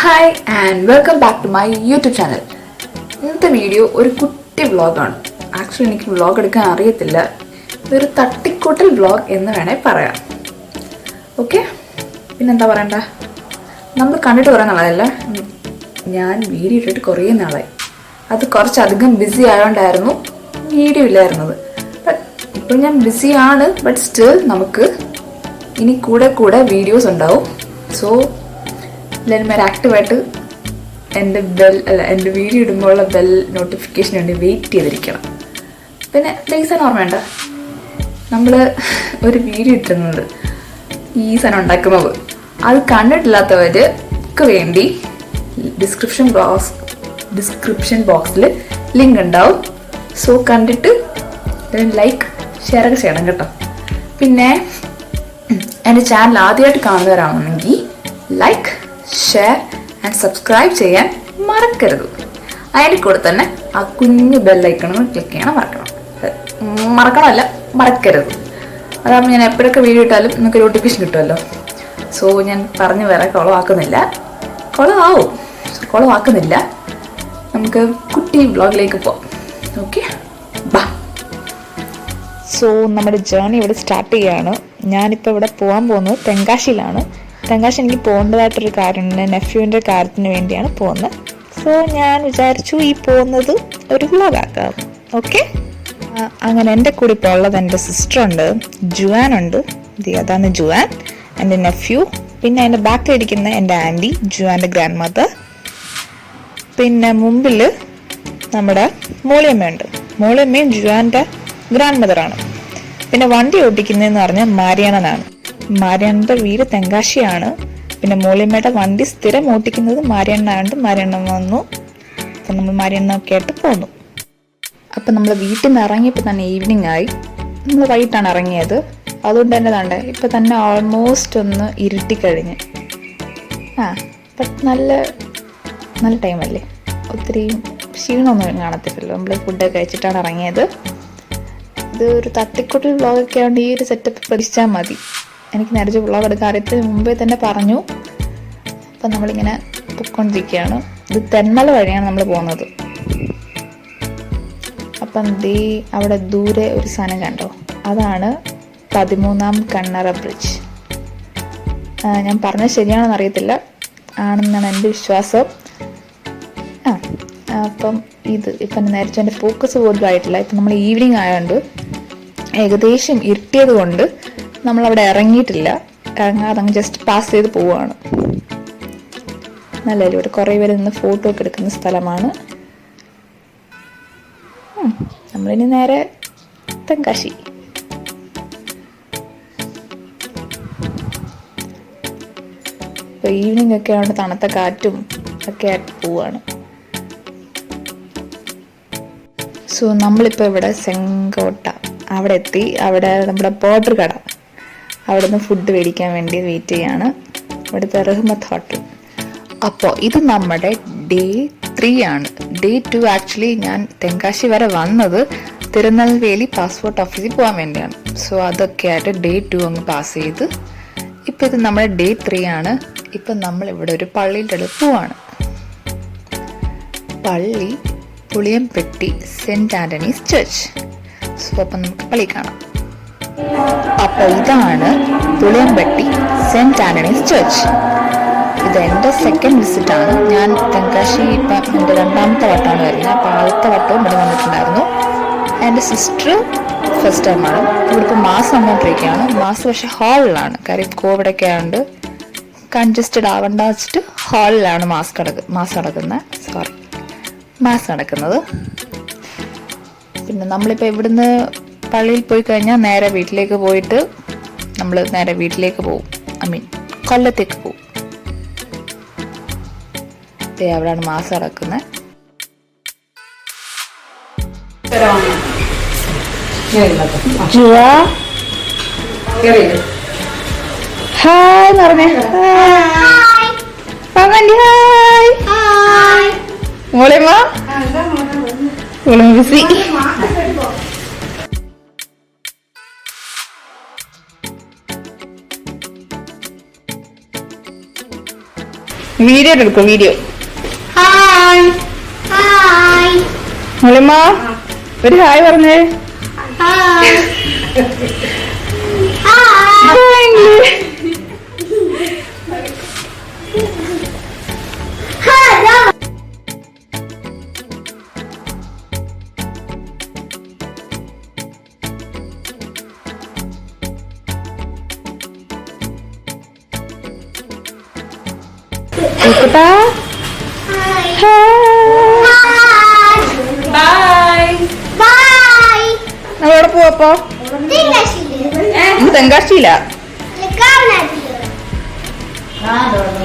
Hi and welcome back to my YouTube channel. ഇന്നത്തെ video ഒരു കുട്ടി വ്ളോഗാണ്. ആക്ച്വലി എനിക്ക് വ്ളോഗ് എടുക്കാൻ അറിയത്തില്ല. ഇതൊരു തട്ടിക്കൂട്ടൽ വ്ളോഗ് എന്ന് വേണേൽ പറയാം. ഓക്കെ, പിന്നെന്താ പറയണ്ട, നമ്മൾ കണ്ടിട്ട് കുറേ നാളായല്ല. ഞാൻ വീഡിയോ ഇട്ടിട്ട് കുറേ നാളായി. അത് കുറച്ചധികം ബിസി ആയതുകൊണ്ടായിരുന്നു വീഡിയോ ഇല്ലായിരുന്നത്. ഇപ്പോൾ ഞാൻ ബിസിയാണ്, ബട്ട് സ്റ്റിൽ നമുക്ക് ഇനി കൂടെ വീഡിയോസ് ഉണ്ടാവും. സോ എല്ലാവരും ആക്റ്റീവായിട്ട് എൻ്റെ വീഡിയോ ഇടുമ്പോഴുള്ള ബെൽ നോട്ടിഫിക്കേഷൻ വേണ്ടി വെയിറ്റ് ചെയ്തിരിക്കണം. പിന്നെ ബേസാൻ ഓർമ്മയുണ്ട, നമ്മൾ ഒരു വീഡിയോ ഇട്ടിരുന്നത് ഈ സാധനം ഉണ്ടാക്കുന്നത്, അത് കണ്ടിട്ടില്ലാത്തവർക്ക് വേണ്ടി ഡിസ്ക്രിപ്ഷൻ ബോക്സിൽ ലിങ്ക് ഉണ്ടാവും. സോ കണ്ടിട്ട് ലൈക്ക് ഷെയർ ഒക്കെ ചെയ്യണം കേട്ടോ. പിന്നെ എൻ്റെ ചാനൽ ആദ്യമായിട്ട് കാണുന്നവരാണെന്നെങ്കിൽ ലൈക്ക്, ഷെയർ ആൻഡ് സബ്സ്ക്രൈബ് ചെയ്യാൻ മറക്കരുത്. അതിൽ കൂടെ തന്നെ ആ കുഞ്ഞു ബെല്ലൈക്കണമെന്ന് ക്ലിക്ക് ചെയ്യണം. മറക്കരുത്. അതാകുമ്പോൾ ഞാൻ എപ്പോഴൊക്കെ വീഡിയോ ഇട്ടാലും നിങ്ങൾക്ക് നോട്ടിഫിക്കേഷൻ കിട്ടുമല്ലോ. സോ ഞാൻ പറഞ്ഞു വേറെ കുളമാക്കുന്നില്ല. നമുക്ക് കുട്ടി വ്ളോഗിലേക്ക് പോവാം. ഓക്കെ, ബാ. സോ നമ്മുടെ ജേർണി ഇവിടെ സ്റ്റാർട്ട് ചെയ്യുകയാണ്. ഞാനിപ്പോൾ ഇവിടെ പോകാൻ പോകുന്നത് തെങ്കാശിയിലാണ്. തെങ്കാശി എനിക്ക് പോകേണ്ടതായിട്ടൊരു കാര്യമുണ്ട്. നെഫ്യൂവിൻ്റെ കാര്യത്തിന് വേണ്ടിയാണ് പോകുന്നത്. സോ ഞാൻ വിചാരിച്ചു ഈ പോകുന്നത് ഒരു വ്ളോഗാക്കാം. ഓക്കെ, അങ്ങനെ എൻ്റെ കൂടെ ഇപ്പോൾ ഉള്ളത് എൻ്റെ സിസ്റ്ററുണ്ട്, ജുവാനുണ്ട്. അതാണ് ജുവാൻ, എൻ്റെ നെഫ്യൂ. പിന്നെ എൻ്റെ ബാക്കിലിരിക്കുന്ന എൻ്റെ ആൻറ്റി, ജുവാൻ്റെ ഗ്രാൻഡ് മദർ. പിന്നെ മുമ്പിൽ നമ്മുടെ മോളിയമ്മയുണ്ട്. മോളിയമ്മയും ജുവാൻ്റെ ഗ്രാൻഡ് മദറാണ്. പിന്നെ വണ്ടി ഓടിക്കുന്നതെന്ന് പറഞ്ഞാൽ മാരിയാണനാണ്. മാരിയണ്ണൻ്റെ വീട് തെങ്കാശിയാണ്. പിന്നെ മോളിയമ്മയുടെ വണ്ടി സ്ഥിരം ഓട്ടിക്കുന്നത് മാരിയണ്ണായതുകൊണ്ട് മാരിയണ്ണൻ വന്നു. അപ്പം നമ്മൾ മാരിയണ്ണൊക്കെ ആയിട്ട് പോന്നു. അപ്പം നമ്മൾ വീട്ടിൽ നിന്ന് ഇറങ്ങിയപ്പോൾ തന്നെ ഈവനിങ് ആയി. നമ്മൾ വൈകിട്ടാണ് ഇറങ്ങിയത്. അതുകൊണ്ട് തന്നെ താണ്ടെ ഇപ്പം തന്നെ ഓൾമോസ്റ്റ് ഒന്ന് ഇരുട്ടിക്കഴിഞ്ഞ്. അപ്പം നല്ല ടൈമല്ലേ, ഒത്തിരി ക്ഷീണമൊന്നും കാണത്തില്ലല്ലോ. നമ്മൾ ഫുഡൊക്കെ കഴിച്ചിട്ടാണ് ഇറങ്ങിയത്. ഇത് ഒരു തട്ടിക്കൂട്ടൽ വ്ളോഗൊക്കെ ആയതുകൊണ്ട് ഈ ഒരു സെറ്റപ്പ് പഠിച്ചാൽ മതി. എനിക്ക് നേരത്തെ വ്ളോഗ് എടുക്കാൻ അറിയത്തിന് മുമ്പേ തന്നെ പറഞ്ഞു. അപ്പം നമ്മളിങ്ങനെ പൊയ്ക്കൊണ്ടിരിക്കുകയാണ്. ഇത് തെന്നല വഴിയാണ് നമ്മൾ പോകുന്നത്. അപ്പം അവിടെ ദൂരെ ഒരു സാധനം കണ്ടോ, അതാണ് 13ാം കണ്ണറ ബ്രിഡ്ജ്. ഞാൻ പറഞ്ഞത് ശരിയാണെന്ന് അറിയത്തില്ല, ആണെന്നാണ് എൻ്റെ വിശ്വാസം. അപ്പം ഇപ്പം നേരത്തെ എൻ്റെ ഫോക്കസ് പോലും ആയിട്ടില്ല. ഇപ്പം നമ്മൾ ഈവനിങ് ആയതുകൊണ്ട് ഏകദേശം ഇരുട്ടിയത് കൊണ്ട് നമ്മളവിടെ ഇറങ്ങിയിട്ടില്ല. ഇറങ്ങാതെ അങ്ങ് ജസ്റ്റ് പാസ് ചെയ്ത് പോവുകയാണ്. നല്ലല്ലോ, ഇവിടെ കുറേ പേര് നിന്ന് ഫോട്ടോ ഒക്കെ എടുക്കുന്ന സ്ഥലമാണ്. നമ്മളിനി നേരെ തെങ്കാശി. ഇപ്പോൾ ഈവനിങ് ഒക്കെ ആയതുകൊണ്ട് തണുത്ത കാറ്റും ഒക്കെ ആയിട്ട് പോവുകയാണ്. സോ നമ്മളിപ്പോൾ ഇവിടെ സെങ്കോട്ട അവിടെ എത്തി. അവിടെ നമ്മുടെ ബോർഡർ കട, അവിടെ നിന്ന് ഫുഡ് മേടിക്കാൻ വേണ്ടി വെയിറ്റ് ചെയ്യാണ്. ഇവിടുത്തെ റഹ്മത്ത് ഹോട്ടൽ. അപ്പോൾ ഇത് നമ്മുടെ ഡേ 3 ആണ്. ഡേ 2 ആക്ച്വലി ഞാൻ തെങ്കാശി വരെ വന്നത് തിരുനെൽവേലി പാസ്പോർട്ട് ഓഫീസിൽ പോകാൻ വേണ്ടിയാണ്. സോ അതൊക്കെ ആയിട്ട് ഡേ 2 അങ്ങ് പാസ് ചെയ്ത് ഇപ്പം ഇത് നമ്മുടെ ഡേ 3 ആണ്. ഇപ്പം നമ്മളിവിടെ ഒരു പള്ളിയുടെ അടുത്ത് പോവാണ്. പള്ളി പുളിയംപെട്ടി സെൻറ്റ് ആൻ്റണീസ് ചർച്ച്. സോ അപ്പം നമുക്ക് പള്ളി കാണാം. അപ്പോൾ ഇതാണ് പുളിയംപെട്ടി സെൻറ്റ് ആൻ്റണീസ് ചർച്ച്. ഇത് എൻ്റെ സെക്കൻഡ് വിസിറ്റാണ്. ഞാൻ തെങ്കാശി ഇപ്പം എൻ്റെ 2ാമത്തെ വട്ടമാണ് വരുന്നത്. അപ്പോൾ ആദ്യത്തെ വട്ടവും ഇവിടെ വന്നിട്ടുണ്ടായിരുന്നു. എൻ്റെ സിസ്റ്റർ ഫസ്റ്റ് ടൈമാണ്. ഇവിടെ ഇപ്പോൾ മാസ് വന്നുകൊണ്ടിരിക്കുകയാണ്. മാസ് പക്ഷേ ഹാളിലാണ്. കാര്യം കോവിഡൊക്കെ ആയതുകൊണ്ട് കൺജസ്റ്റഡ് ആവണ്ട വെച്ചിട്ട് ഹാളിലാണ് മാസ് നടക്കുന്നത്. പിന്നെ നമ്മളിപ്പോൾ ഇവിടുന്ന് പള്ളിയിൽ പോയി കഴിഞ്ഞാൽ നേരെ വീട്ടിലേക്ക് പോയിട്ട് നമ്മൾ നേരെ വീട്ടിലേക്ക് പോകും. കൊല്ലത്തേക്ക് പോകും. അവിടെയാണ് മാസ് നടക്കുന്നത്. ഹായ് പറഞ്ഞേ. മോളേമ്മ ബിസി. വീഡിയോ എടുക്കും വീഡിയോ. ഹായ് ഹായ് മുളിമ ഒരു ഹായ് പറഞ്ഞേ. ഹായ് നമ്മളെവിടെ പോവപ്പോ? തെങ്കാശിയില്ല.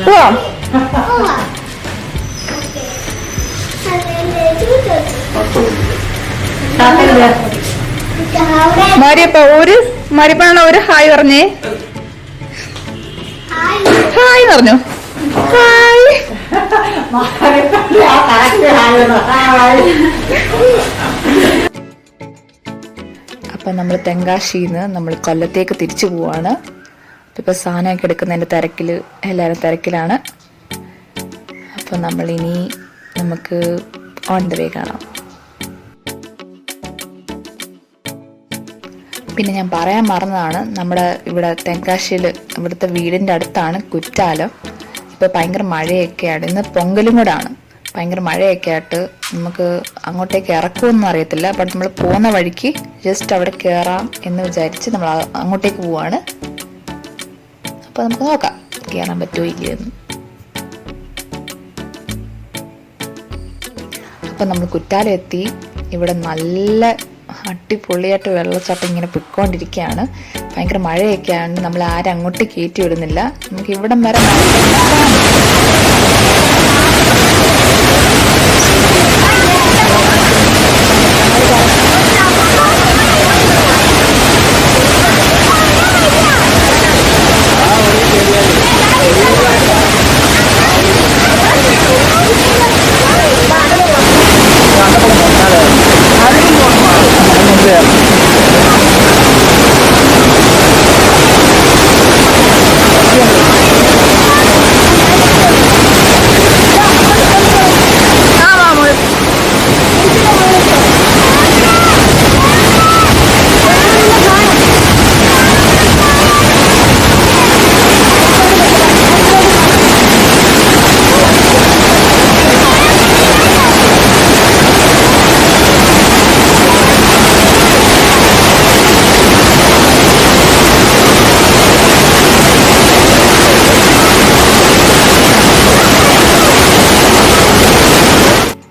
പോവാം. മാരിയപ്പ ഒരു ഹായ് പറഞ്ഞേ. ഹായ് പറഞ്ഞു. ഹായ്. അപ്പം നമ്മൾ തെങ്കാശിന്ന് നമ്മൾ കൊല്ലത്തേക്ക് തിരിച്ചു പോവാണ്. ഇപ്പം സാധനമൊക്കെ എടുക്കുന്നതിൻ്റെ തിരക്കിൽ എല്ലാവരും തിരക്കിലാണ്. അപ്പം നമ്മളിനി നമുക്ക് ഓൺ ദ വേ കാണാം. പിന്നെ ഞാൻ പറയാൻ മറന്നതാണ്, നമ്മുടെ ഇവിടെ തെങ്കാശിയിൽ ഇവിടുത്തെ വീടിൻ്റെ അടുത്താണ് കുറ്റാലം. ഇപ്പോൾ ഭയങ്കര മഴയൊക്കെയാണ്. ഇന്ന് പൊങ്കലും കൂടെ ആണ്. ഭയങ്കര മഴയൊക്കെ ആയിട്ട് നമുക്ക് അങ്ങോട്ടേക്ക് ഇറക്കുമെന്നും അറിയത്തില്ല. ബട്ട് നമ്മൾ പോകുന്ന വഴിക്ക് ജസ്റ്റ് അവിടെ കയറാം എന്ന് വിചാരിച്ച് നമ്മൾ അങ്ങോട്ടേക്ക് പോവാണ്. അപ്പോൾ നമുക്ക് നോക്കാം കയറാൻ പറ്റുമോ ഇല്ലയെന്ന്. അപ്പം നമ്മൾ കുറ്റാലം എത്തി. ഇവിടെ നല്ല അടിപൊളിയായിട്ട് വെള്ളച്ചാട്ടം ഇങ്ങനെ പൊയ്ക്കൊണ്ടിരിക്കുകയാണ്. ഭയങ്കര മഴയൊക്കെയാണ്. നമ്മൾ ആരും അങ്ങോട്ട് കയറ്റി വിടുന്നില്ല. നമുക്ക് ഇവിടം വരെ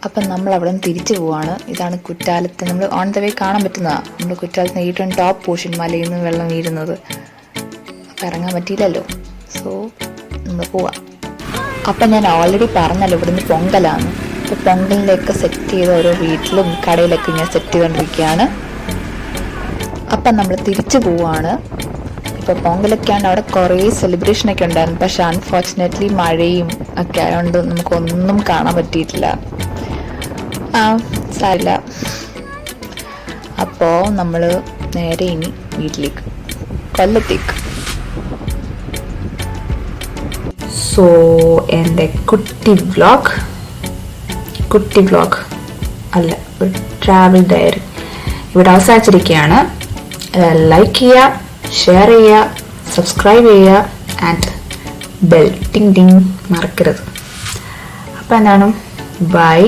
അപ്പം നമ്മൾ അവിടെ നിന്ന് തിരിച്ചു പോവാണ്. ഇതാണ് കുറ്റാലത്ത് നമ്മൾ ഓൺ ദ വേ കാണാൻ പറ്റുന്നതാണ്. നമ്മൾ കുറ്റാലത്തിന് ഏറ്റവും ടോപ്പ് പോർഷൻ മലയിൽ നിന്ന് വെള്ളം വീഴുന്നത്. അപ്പം ഇറങ്ങാൻ പറ്റിയില്ലല്ലോ, സോ നമ്മൾ പോവാം. അപ്പം ഞാൻ ഓൾറെഡി പറഞ്ഞല്ലോ ഇവിടുന്ന് പൊങ്കലാണ്. അപ്പോൾ പൊങ്കലിലേക്ക് സെറ്റ് ചെയ്ത് ഓരോ വീട്ടിലും കടയിലൊക്കെ ഇങ്ങനെ സെറ്റ് ചെയ്തുകൊണ്ടിരിക്കുകയാണ്. അപ്പം നമ്മൾ തിരിച്ചു പോവാണ്. ഇപ്പോൾ പൊങ്കലൊക്കെയാണ്. അവിടെ കുറേ സെലിബ്രേഷനൊക്കെ ഉണ്ടായിരുന്നു. പക്ഷെ അൺഫോർച്ചുനേറ്റ്ലി മഴയും ഒക്കെ ആയതുകൊണ്ട് നമുക്കൊന്നും കാണാൻ പറ്റിയിട്ടില്ല. സാരില്ല. അപ്പോൾ നമ്മൾ നേരെ ഇനി വീട്ടിലേക്ക്, കൊല്ലത്തേക്ക്. സോ എൻ്റെ കുട്ടി വ്ലോഗ് അല്ല, ഒരു ട്രാവൽ ഡയറി ഇവിടെ അവസാനിച്ചിരിക്കുകയാണ്. ലൈക്ക് ചെയ്യുക, ഷെയർ ചെയ്യുക, സബ്സ്ക്രൈബ് ചെയ്യുക ആൻഡ് ബെൽ ടിങ് ടിങ് മറക്കരുത്. അപ്പോൾ എന്താണ്, ബൈ.